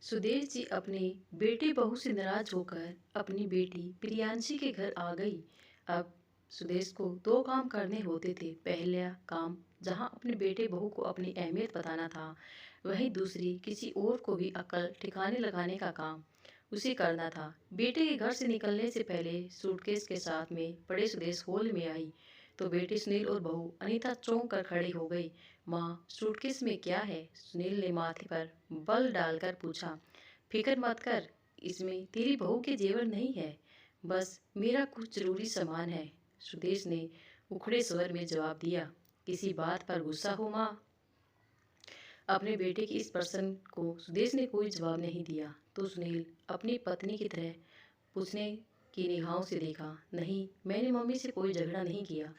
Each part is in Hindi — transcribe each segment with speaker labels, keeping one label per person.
Speaker 1: सुदेश जी अपने बेटे बहू से नाराज होकर अपनी बेटी प्रियांशी के घर आ गई। अब सुदेश को दो काम करने होते थे। पहला काम जहां अपने बेटे बहू को अपनी अहमियत बताना था, वहीं दूसरी किसी और को भी अकल ठिकाने लगाने का काम उसे करना था। बेटे के घर से निकलने से पहले सूटकेस के साथ में बड़े सुदेश हॉल में आई तो बेटे सुनील और बहू अनीता चौंक कर खड़ी हो गई। माँ, सूटकेस में क्या है? सुनील ने माथे पर बल डालकर पूछा। फिक्र मत कर, इसमें तेरी बहू के जेवर नहीं है, बस मेरा कुछ जरूरी सामान है। सुदेश ने उखड़े स्वर में जवाब दिया। किसी बात पर गुस्सा हो माँ? अपने बेटे के इस प्रश्न को सुदेश ने कोई जवाब नहीं दिया तो सुनील अपनी पत्नी की तरह पूछने की निगाहों से देखा। नहीं, मैंने मम्मी से कोई झगड़ा नहीं किया।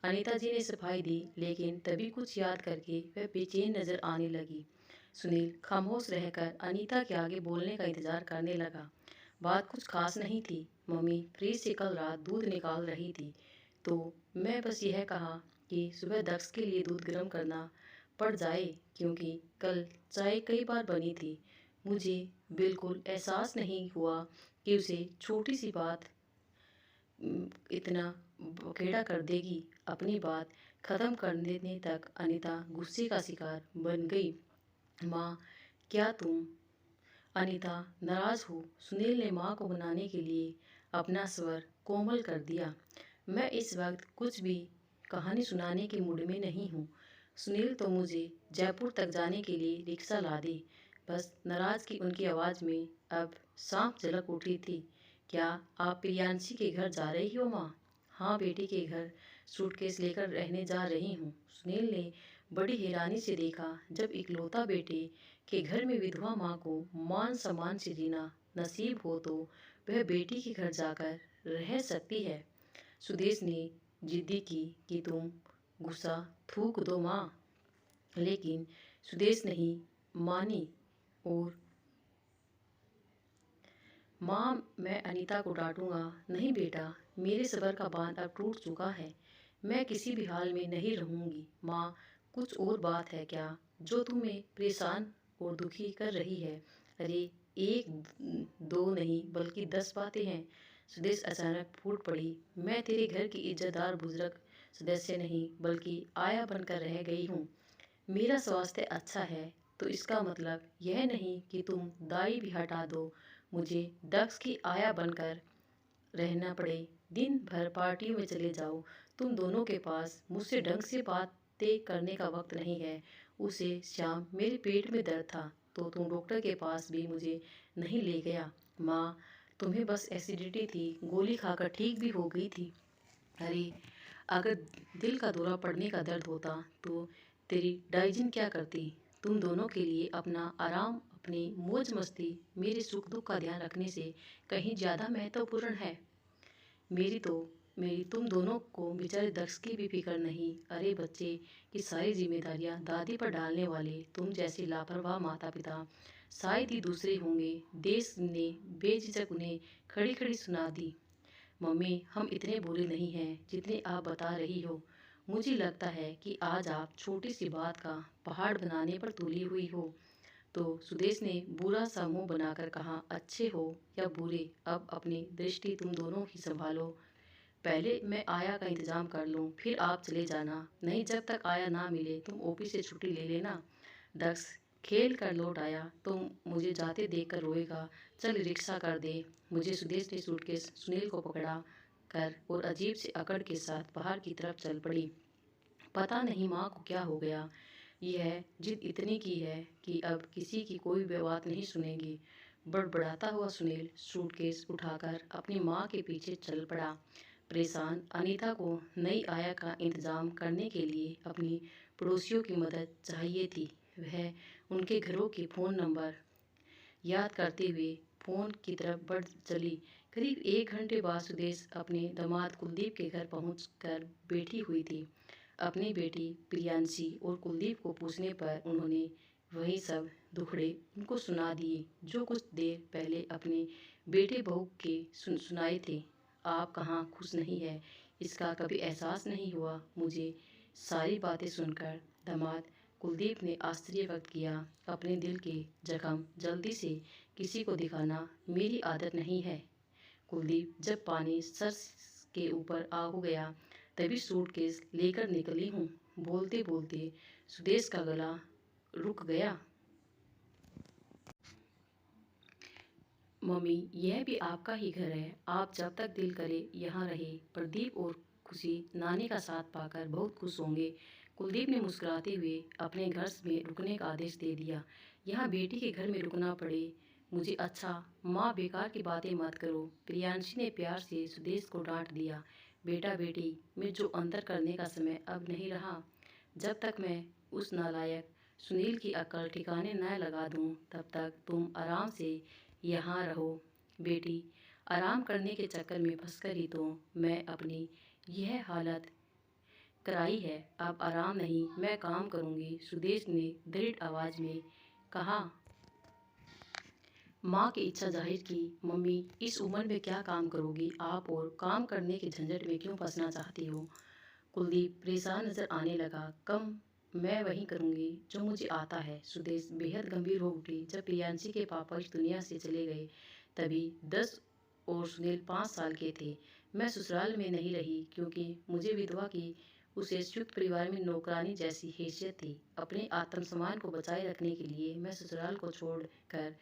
Speaker 1: अनीता जी ने सफाई दी, लेकिन तभी कुछ याद करके वह बेचैन नजर आने लगी। सुनील खामोश रहकर अनीता के आगे बोलने का इंतजार करने लगा। बात कुछ खास नहीं थी। मम्मी फ्रिज से कल रात दूध निकाल रही थी तो मैं बस यह कहा कि सुबह दक्ष के लिए दूध गर्म करना पड़ जाए, क्योंकि कल चाय कई बार बनी थी। मुझे बिल्कुल एहसास नहीं हुआ कि उसे छोटी सी बात इतना बखेड़ा कर देगी। अपनी बात खत्म कर देने तक अनीता गुस्से का शिकार बन गई। माँ, क्या तुम? अनीता नाराज हो? सुनील ने माँ को मनाने के लिए अपना स्वर कोमल कर दिया। मैं इस वक्त कुछ भी कहानी सुनाने के मूड में नहीं हूँ। सुनील तो मुझे जयपुर तक जाने के लिए रिक्शा ला दे। बस नाराज की उनकी आवाज़ में अब सांप झलक उठी थी। क्या आप प्रियांशी के घर जा रही हो माँ? हाँ बेटी के घर सूटकेस लेकर रहने जा रही हूँ। सुनील ने बड़ी हैरानी से देखा। जब इकलौता बेटे के घर में विधवा माँ को मान सम्मान से जीना नसीब हो तो वह बेटी के घर जाकर रह सकती है। सुदेश ने जिद्दी की कि तुम गुस्सा थूक दो माँ, लेकिन सुदेश नहीं मानी और माँ, मैं अनीता को डांटूंगा नहीं बेटा, मेरे सब्र का बांध अब टूट चुका है। मैं किसी भी हाल में नहीं रहूंगी। माँ, कुछ और बात है क्या जो तुम्हें परेशान और दुखी कर रही है? अरे, एक दो नहीं बल्कि 10 बातें हैं। सुदेश अचानक फूट पड़ी। मैं तेरे घर की इज्जतदार बुजुर्ग सदस्य नहीं बल्कि आया बनकर रह गई हूँ। मेरा स्वास्थ्य अच्छा है तो इसका मतलब यह नहीं कि तुम दाई भी हटा दो, मुझे दक्ष की आया बनकर रहना पड़े। दिन भर पार्टियों में चले जाओ। तुम दोनों के पास मुझसे ढंग से बातें करने का वक्त नहीं है। उसे शाम मेरे पेट में दर्द था तो तुम डॉक्टर के पास भी मुझे नहीं ले गया। माँ, तुम्हें बस एसिडिटी थी, गोली खाकर ठीक भी हो गई थी। अरे, अगर दिल का दौरा पड़ने का दर्द होता तो तेरी डाइजिन क्या करती? तुम दोनों के लिए अपना आराम, अपनी मौज मस्ती मेरे सुख दुख का ध्यान रखने से कहीं ज़्यादा महत्वपूर्ण है। मेरी तुम दोनों को बेचारे दक्ष की भी फिक्र नहीं। अरे बच्चे की सारी जिम्मेदारियां दादी पर डालने वाले तुम जैसे लापरवाह माता पिता शायद ही दूसरे होंगे। देश ने बेझिझक उन्हें खड़ी खड़ी सुना दी। मम्मी, हम इतने बुरे नहीं हैं जितने आप बता रही हो। मुझे लगता है कि आज आप छोटी सी बात का पहाड़ बनाने पर तुली हुई हो। तो सुदेश ने बुरा सा मुंह बनाकर कहा, अच्छे हो या बुरे, अब अपनी दृष्टि तुम दोनों ही संभालो। पहले मैं आया का इंतजाम कर लूँ, फिर आप चले जाना। नहीं, जब तक आया ना मिले तुम ऑफिस से छुट्टी ले लेना। दक्ष खेल कर लौट आया तो मुझे जाते देख कर रोएगा। चल रिक्शा कर दे मुझे। सुदेश ने सूटकेस सुनील को पकड़ा कर और अजीब से अकड़ के साथ बाहर की तरफ चल पड़ी। पता नहीं माँ को क्या हो गया। यह जिद इतनी की है कि अब किसी की कोई भी बात नहीं सुनेगी। बड़बड़ाता हुआ सुनील सूटकेस उठाकर अपनी माँ के पीछे चल पड़ा। परेशान अनीता को नई आया का इंतजाम करने के लिए अपनी पड़ोसियों की मदद चाहिए थी। वह उनके घरों के फ़ोन नंबर याद करते हुए फ़ोन की तरफ बढ़ चली। करीब 1 घंटे बाद सुदेश अपने दामाद कुलदीप के घर पहुंचकर बैठी हुई थी। अपनी बेटी प्रियांशी और कुलदीप को पूछने पर उन्होंने वही सब दुखड़े उनको सुना दिए जो कुछ देर पहले अपने बेटे बहू के सुनाए थे। आप कहाँ खुश नहीं है, इसका कभी एहसास नहीं हुआ? मुझे सारी बातें सुनकर दामाद कुलदीप ने आश्चर्य व्यक्त किया। अपने दिल के जख्म जल्दी से किसी को दिखाना मेरी आदत नहीं है। कुलदीप, जब पानी सर के ऊपर आ हो गया तभी सूटकेस लेकर निकली हूँ। बोलते बोलते सुदेश का गला रुक गया। मम्मी, यह भी आपका ही घर है, आप जब तक दिल करे यहाँ रहे। प्रदीप और खुशी नानी का साथ पाकर बहुत खुश होंगे। कुलदीप ने मुस्कुराते हुए अपने घर में रुकने का आदेश दे दिया। यहाँ बेटी के घर में रुकना पड़े मुझे अच्छा। माँ, बेकार की बातें मत करो, प्रियांशी ने प्यार से सुदेश को डांट दिया। बेटा बेटी में जो अंतर करने का समय अब नहीं रहा। जब तक मैं उस नालायक सुनील की अक्ल ठिकाने न लगा दूं, तब तक तुम आराम से यहाँ रहो। बेटी, आराम करने के चक्कर में फंसकर ही तो मैं अपनी यह हालत कराई है। अब आराम नहीं, मैं काम करूँगी, सुदेश ने दृढ़ आवाज़ में कहा। माँ की इच्छा जाहिर की। मम्मी, इस उम्र में क्या काम करोगी आप, और काम करने के झंझट में क्यों फंसना चाहती हो। कुलदीप परेशान नजर आने लगा। कम मैं वही करूँगी जो मुझे आता है। सुदेश बेहद गंभीर हो उठी। जब प्रियांशी के पापा इस दुनिया से चले गए तभी 10 और सुनील 5 साल के थे। मैं ससुराल में नहीं रही क्योंकि मुझे विधवा की उस संयुक्त परिवार में नौकरानी जैसी हैसियत थी। अपने आत्मसम्मान को बचाए रखने के लिए मैं ससुराल को छोड़कर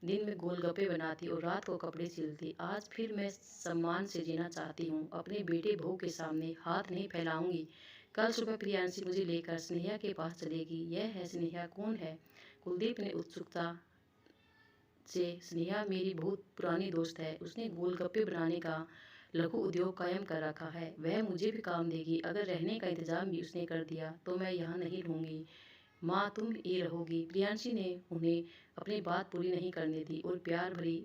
Speaker 1: दिन में गोलगप्पे बनाती और रात को कपड़े सिलती। आज फिर मैं सम्मान से जीना चाहती हूँ। अपने बेटे बहू के सामने हाथ नहीं फैलाऊंगी। कल सुबह प्रियांशी मुझे लेकर स्नेहा के पास चलेगी। यह है स्नेहा, कौन है। कुलदीप ने उत्सुकता से, स्नेहा मेरी बहुत पुरानी दोस्त है, उसने गोलगप्पे बनाने का लघु उद्योग कायम कर रखा है, वह मुझे भी काम देगी। अगर रहने का इंतजाम भी उसने कर दिया तो मैं यहाँ नहीं रहूँगी। माँ, तुम ये रहोगी। प्रियांशी ने उन्हें अपनी बात पूरी नहीं करने दी और प्यार भरी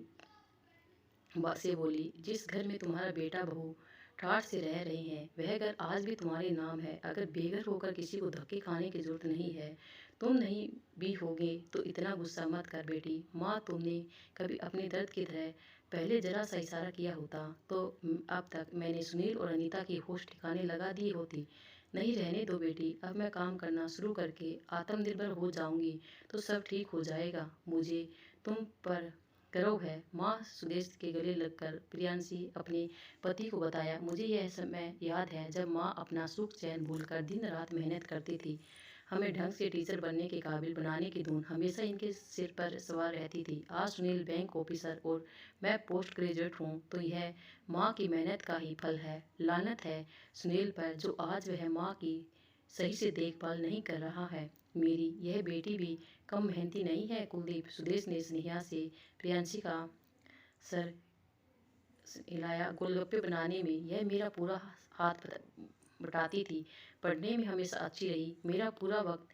Speaker 1: बात से बोली। जिस घर में तुम्हारा बेटा बहू ठाठ से रह रहे हैं वह घर आज भी तुम्हारे नाम है। अगर बेघर होकर किसी को धक्के खाने की जरूरत नहीं है। तुम नहीं भी होगे तो इतना गुस्सा मत कर बेटी। माँ, तुमने कभी अपने दर्द की तरह पहले जरा सा इशारा किया होता तो अब तक मैंने सुनील और अनीता की होश ठिकाने लगा दी होती। नहीं, रहने दो बेटी, अब मैं काम करना शुरू करके आत्मनिर्भर हो जाऊंगी तो सब ठीक हो जाएगा। मुझे तुम पर गर्व है। माँ, सुदेश के गले लगकर प्रियांशी अपने पति को बताया। मुझे यह समय याद है जब माँ अपना सुख चैन भूलकर दिन रात मेहनत करती थी। हमें ढंग से टीचर बनने के काबिल बनाने की धुन हमेशा इनके सिर पर सवार रहती थी। आज सुनील बैंक ऑफिसर और मैं पोस्ट ग्रेजुएट हूँ तो यह माँ की मेहनत का ही फल है। लानत है सुनील पर जो आज वह माँ की सही से देखभाल नहीं कर रहा है। मेरी यह बेटी भी कम मेहनती नहीं है। कुलदीप, सुदेश ने स्नेहा से प्रियांशी का सर हिलाया। गोलगप्पे बनाने में यह मेरा पूरा हाथ बटाती थी। पढ़ने में हमेशा अच्छी रही। मेरा पूरा वक्त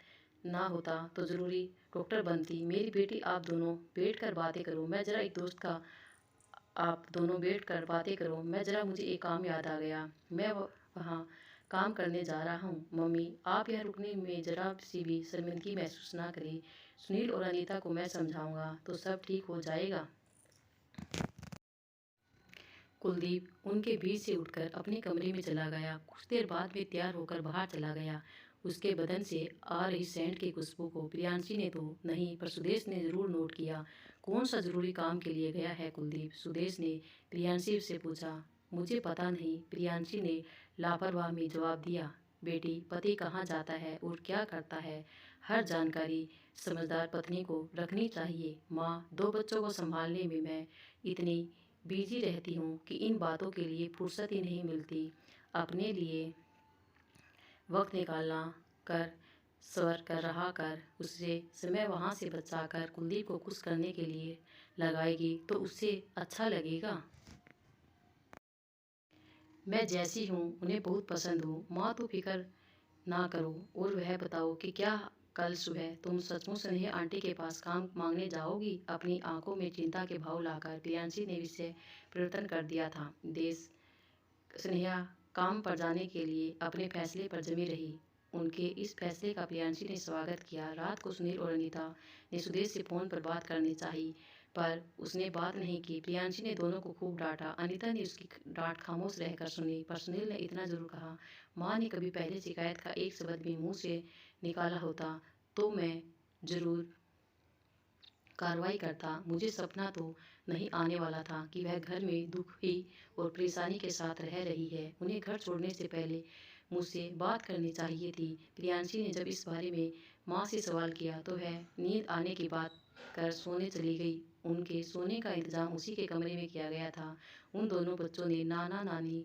Speaker 1: ना होता तो ज़रूरी डॉक्टर बनती। मेरी बेटी, आप दोनों बैठ कर बातें करो। मैं ज़रा एक दोस्त का आप दोनों बैठ कर बातें करो। मुझे एक काम याद आ गया। मैं वहाँ काम करने जा रहा हूँ। मम्मी, आप यहाँ रुकने में ज़रा सी भी शर्मिंदगी महसूस ना करें। सुनील और अनीता को मैं समझाऊंगा तो सब ठीक हो जाएगा। कुलदीप उनके बीच से उठकर अपने कमरे में चला गया। कुछ देर बाद में तैयार होकर बाहर चला गया। उसके बदन से आ रही सेंट की खुशबू को प्रियांशी ने तो नहीं पर सुदेश ने जरूर नोट किया। कौन सा जरूरी काम के लिए गया है कुलदीप, सुदेश ने प्रियांशी से पूछा। मुझे पता नहीं, प्रियांशी ने लापरवाह में जवाब दिया। बेटी, पति कहाँ जाता है और क्या करता है, हर जानकारी समझदार पत्नी को रखनी चाहिए। माँ, 2 बच्चों को संभालने में मैं इतनी बिजी रहती हूँ कि इन बातों के लिए फुर्सत ही नहीं मिलती। अपने लिए वक्त निकालना कर सवर कर रहा कर। उससे समय वहाँ से बचाकर कुलदीप को खुश करने के लिए लगाएगी तो उससे अच्छा लगेगा। मैं जैसी हूँ उन्हें बहुत पसंद हूँ। माँ, तो फिक्र ना करो। और वह बताओ कि क्या कल सुबह तुम सचमुच स्नेहा आंटी के पास काम मांगने जाओगी। अपनी आंखों में चिंता के भाव लाकर प्रियांशी ने विषय परिवर्तन कर दिया था। देश स्नेहा काम पर जाने के लिए अपने फैसले पर जमी रही। उनके इस फैसले का प्रियांशी ने स्वागत किया। रात को सुनील और अनीता ने सुदेश से फ़ोन पर बात करनी चाहिए पर उसने बात नहीं की। प्रियांशी ने दोनों को खूब डांटा। अनीता ने उसकी डांट खामोश रहकर सुनी पर सुनील ने इतना जरूर कहा, माँ ने कभी पहले शिकायत का एक शब्द भी मुंह से निकाला होता तो मैं ज़रूर कार्रवाई करता। मुझे सपना तो नहीं आने वाला था कि वह घर में दुखी और परेशानी के साथ रह रही है। उन्हें घर छोड़ने से पहले मुझसे बात करनी चाहिए थी। प्रियांशी ने जब इस बारे में माँ से सवाल किया तो वह नींद आने की बात कर सोने चली गई। उनके सोने का इंतजाम उसी के कमरे में किया गया था। उन दोनों बच्चों ने नाना नानी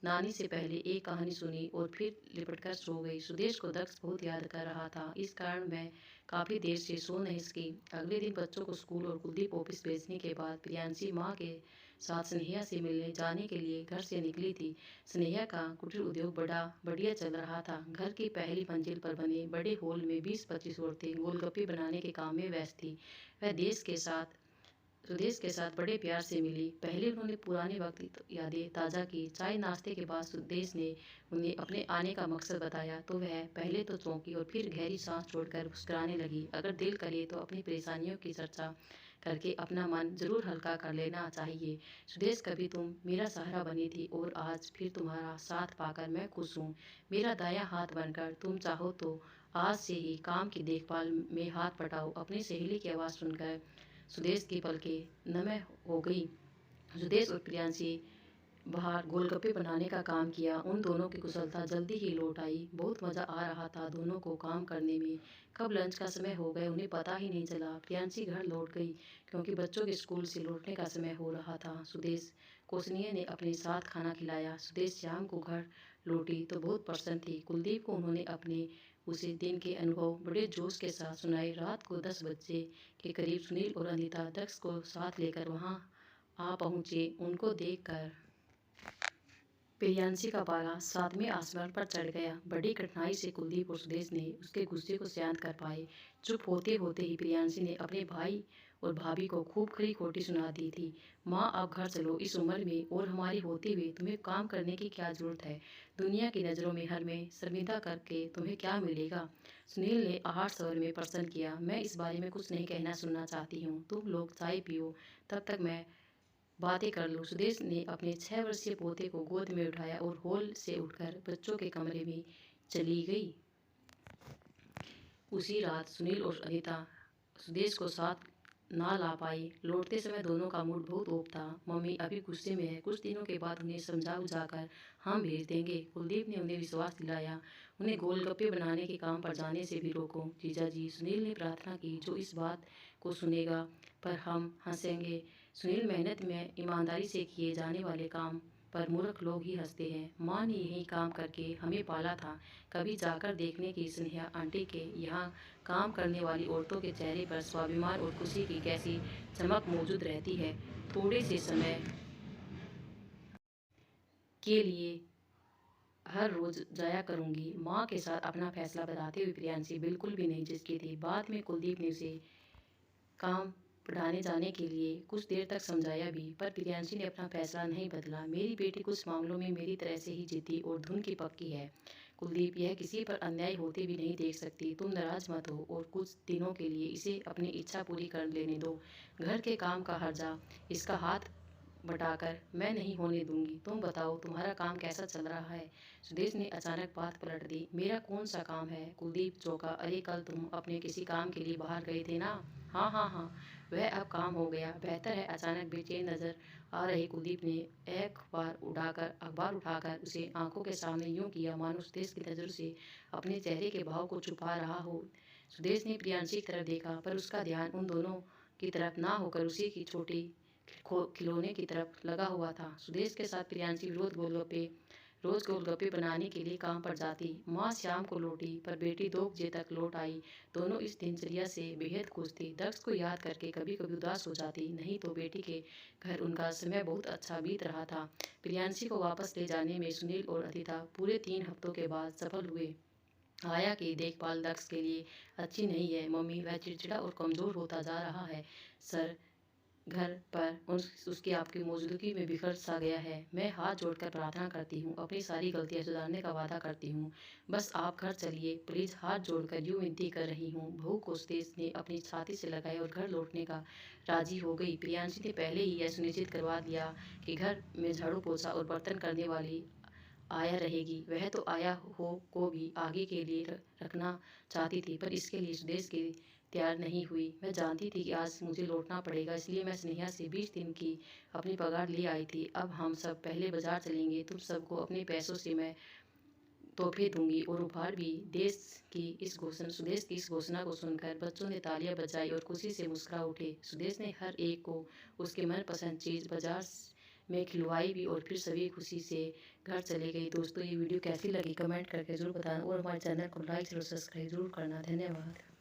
Speaker 1: नानी से पहले एक कहानी सुनी और फिर लिपटकर सो गई। सुदेश को दक्ष बहुत याद कर रहा था। इस कारण मैं काफ़ी देर से सो नहीं सकी। अगले दिन बच्चों को स्कूल और कुलदीप ऑफिस भेजने के बाद प्रियांशी माँ के साथ स्नेहा से मिलने जाने के लिए घर से निकली थी। स्नेहा का कुटीर उद्योग बड़ा बढ़िया चल रहा था। घर की पहली मंजिल पर बने बड़े हॉल में 20-25 औरतें गोलगप्पे बनाने के काम में व्यस्त थी। वह सुदेश के साथ बड़े प्यार से मिली। पहले उन्होंने पुराने वक्त यादें ताज़ा की। चाय नाश्ते के बाद सुदेश ने उन्हें अपने आने का मकसद बताया तो वह पहले तो चौंकी और फिर गहरी सांस छोड़कर मुस्कुराने लगी। अगर दिल करे तो अपनी परेशानियों की चर्चा करके अपना मन जरूर हल्का कर लेना चाहिए। सुदेश, कभी तुम मेरा सहारा बनी थी और आज फिर तुम्हारा साथ पाकर मैं खुश हूँ। मेरा दायां हाथ बनकर तुम चाहो तो आज से ही काम की देखभाल में हाथ बटाओ। अपनी सहेली की आवाज़ सुनकर सुदेश की पलकें नम हो गई। सुदेश और प्रियांशी बाहर गोलगप्पे बनाने का काम किया। उन दोनों की कुशलता जल्दी ही लौट आई। बहुत मज़ा आ रहा था दोनों को काम करने में। कब लंच का समय हो गया उन्हें पता ही नहीं चला। प्रियांशी घर लौट गई क्योंकि बच्चों के स्कूल से लौटने का समय हो रहा था। सुदेश को स्नेहा ने अपने साथ खाना खिलाया। सुदेश शाम को घर लौटी तो बहुत प्रसन्न थी। कुलदीप को उन्होंने अपने उसी दिन के अनुभव बड़े जोश के साथ सुनाए। रात को 10 बजे के करीब सुनील और अनीता दक्ष को साथ लेकर वहां आ पहुंचे। उनको देखकर प्रियांशी का पारा 7वें आसमान पर चढ़ गया। बड़ी कठिनाई से कुलदीप और सुदेश ने उसके गुस्से को शांत कर पाए। चुप होते होते ही प्रियांशी ने अपने भाई और भाभी को खूब खरी खोटी सुना दी थी। माँ, आप घर चलो। इस उम्र में और हमारी होते हुए तुम्हें काम करने की क्या जरूरत है? दुनिया की नज़रों में हर में शर्मिंदा करके तुम्हें क्या मिलेगा? सुनील ने आहट स्वर में प्रश्न किया। मैं इस बारे में कुछ नहीं कहना सुनना चाहती हूँ। तुम लोग चाय पियो, तब तक मैं बातें कर लो। सुदेश ने अपने 6 वर्षीय पोते को गोद में उठाया और हॉल से उठकर बच्चों के कमरे में चली गई। उसी रात सुनील और अनीता सुदेश को साथ ना ला पाई। लौटते समय दोनों का मूड बहुत ऑफ था। मम्मी अभी गुस्से में है, कुछ दिनों के बाद उन्हें समझा बुझाकर हम भेज देंगे। कुलदीप ने उन्हें विश्वास दिलाया। उन्हें गोलगप्पे बनाने के काम पर जाने से भी रोको। जीजा जी, सुनील ने प्रार्थना की, जो इस बात को सुनेगा पर हम हंसेंगे। सुनील, मेहनत में ईमानदारी से किए जाने वाले काम पर मूर्ख लोग ही हंसते हैं। माँ ने यही काम करके हमें पाला था। कभी जाकर देखने की स्नेहा आंटी के यहाँ काम करने वाली औरतों के चेहरे पर स्वाभिमान और खुशी की कैसी चमक मौजूद रहती है। थोड़े से समय के लिए हर रोज जाया करूंगी। माँ के साथ अपना फैसला बताते हुए प्रियांशी बिल्कुल भी नहीं झिझकी थी। बाद में कुलदीप ने उसे काम पढ़ाने जाने के लिए कुछ देर तक समझाया भी, पर प्रियांशी ने अपना फैसला नहीं बदला। मेरी बेटी कुछ मामलों में मेरी तरह से ही जिद्दी और धुन की पक्की है। कुलदीप, यह किसी पर अन्याय होते भी नहीं देख सकती। तुम नाराज मत हो और कुछ दिनों के लिए इसे अपनी इच्छा पूरी कर लेने दो। घर के काम का हर्जा इसका हाथ बटाकर मैं नहीं होने दूंगी। तुम बताओ, तुम्हारा काम कैसा चल रहा है? सुदेश ने अचानक बात पलट दी। मेरा कौन सा काम है? कुलदीप चौंका। अरे, कल तुम अपने किसी काम के लिए बाहर गए थे ना? हाँ हाँ हाँ, वह अब काम हो गया। बेहतर है। अचानक बेचैन नजर आ रहे कुलदीप ने अखबार उठाकर उसे आंखों के सामने यूं किया मानो सुदेश की नजरों से अपने चेहरे के भाव को छुपा रहा हो। सुदेश ने प्रियांशी की तरफ देखा, पर उसका ध्यान उन दोनों की तरफ ना होकर उसी की छोटी खिलौने की तरफ लगा हुआ था। सुदेश के साथ प्रियांशी रोज गोलगप्पे बनाने के लिए काम पर जाती। माँ शाम को लौटी पर बेटी 2 बजे तक लौट आई। दोनों इस दिनचर्या से बेहद खुश थी। दक्ष को याद करके कभी कभी उदास हो जाती, नहीं तो बेटी के घर उनका समय बहुत अच्छा बीत रहा था। प्रियांशी को वापस ले जाने में सुनील और अदिता पूरे 3 हफ्तों के बाद सफल हुए। आया की देखभाल दक्ष के लिए अच्छी नहीं है मम्मी, वह चिड़चिड़ा और कमजोर होता जा रहा है। सर घर पर उसकी आपकी मौजूदगी में बिखर सा गया है। मैं हाथ जोड़कर प्रार्थना करती हूँ, अपनी सारी गलतियाँ सुधारने का वादा करती हूँ। बस आप घर चलिए प्लीज़, हाथ जोड़कर यूँ विनती कर रही हूँ। बहू को सुदेश ने अपनी छाती से लगाया और घर लौटने का राजी हो गई। प्रियांशी ने पहले ही यह सुनिश्चित करवा दिया कि घर में झाड़ू पोछा और बर्तन करने वाली आया रहेगी। वह तो आया हो को भी आगे के लिए रखना चाहती थी, पर इसके लिए सुदेश की तैयार नहीं हुई। मैं जानती थी कि आज मुझे लौटना पड़ेगा, इसलिए मैं स्नेहा से 20 दिन की अपनी पगार ले आई थी। अब हम सब पहले बाजार चलेंगे, तुम सबको अपने पैसों से मैं तोहफे दूंगी और उपहार भी। सुदेश की इस घोषणा को सुनकर बच्चों ने तालियां बजाई और खुशी से मुस्कुरा उठे। सुदेश ने हर एक को उसके मनपसंद चीज़ बाजार में खिलवाई भी और फिर सभी खुशी से घर चले गए। दोस्तों, ये वीडियो कैसी लगी कमेंट करके ज़रूर बताना और हमारे चैनल को लाइक और सब्सक्राइब ज़रूर करना। धन्यवाद।